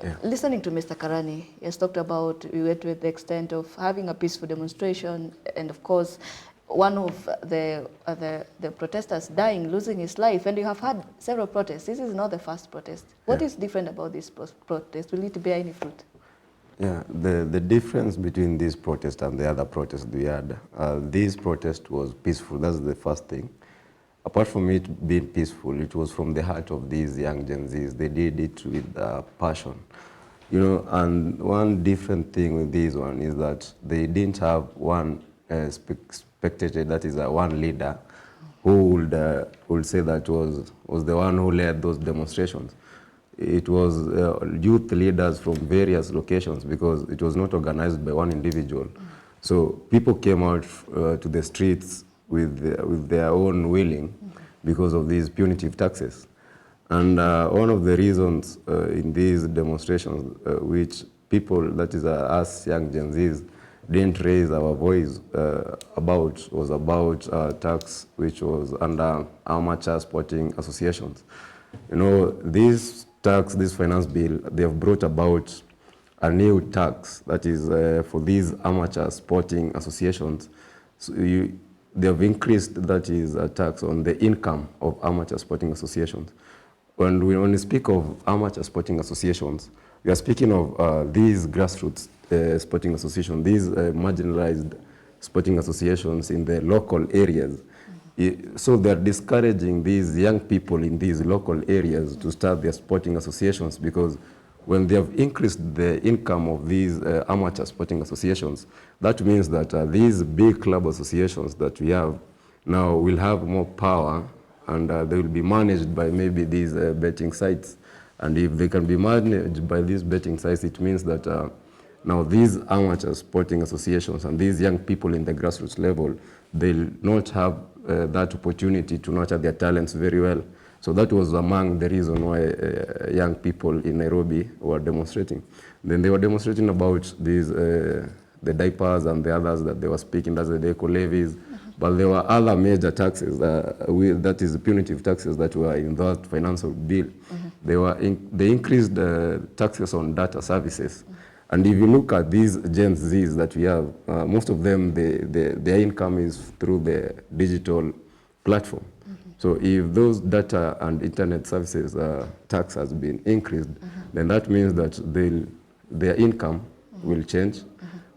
Yeah. Listening to Mr. Karani, he has talked about, we went to the extent of having a peaceful demonstration, and of course, one of the protesters dying, losing his life, and you have had several protests. This is not the first protest. What Yeah. is different about this protest? Will it bear any fruit? Yeah, the difference between this protest and the other protests we had, this protest was peaceful. That's the first thing. Apart from it being peaceful, it was from the heart of these young Gen Zs. They did it with passion. You know, and one different thing with this one is that they didn't have one spectator, that is one leader, who would say that was the one who led those demonstrations. It was youth leaders from various locations because it was not organized by one individual. So people came out to the streets with their own willing because of these punitive taxes. And one of the reasons in these demonstrations which people, that is us young Gen Zs, didn't raise our voice about was about tax which was under amateur sporting associations. You know, this tax, this finance bill, they have brought about a new tax that is for these amateur sporting associations. So they have increased, that is a tax on the income of amateur sporting associations. When we speak of amateur sporting associations, we are speaking of these grassroots sporting associations, these marginalized sporting associations in the local areas. So they're discouraging these young people in these local areas to start their sporting associations, because when they have increased the income of these amateur sporting associations, that means that these big club associations that we have now will have more power, and they will be managed by maybe these betting sites. And if they can be managed by these betting sites, it means that now these amateur sporting associations and these young people in the grassroots level, they'll not have that opportunity to nurture their talents very well. So that was among the reason why young people in Nairobi were demonstrating. Then they were demonstrating about these, the diapers and the others that they were speaking, that's the eco levies. But there were other major taxes, that is punitive taxes that were in that financial bill. They increased the taxes on data services. And if you look at these Gen Zs that we have, most of them, their income is through the digital platform. So if those data and internet services tax has been increased, then that means that their income will change,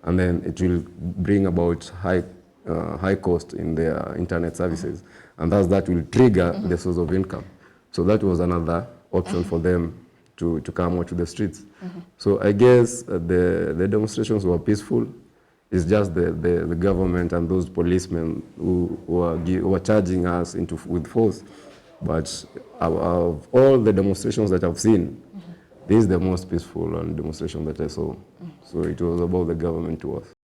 and then it will bring about high cost in their internet services, and thus that will trigger the source of income. So that was another option for them to come out to the streets. So I guess the demonstrations were peaceful. It's just the government and those policemen who were charging us with force. But of all the demonstrations that I've seen, this is the most peaceful demonstration that I saw. So it was about the government to us.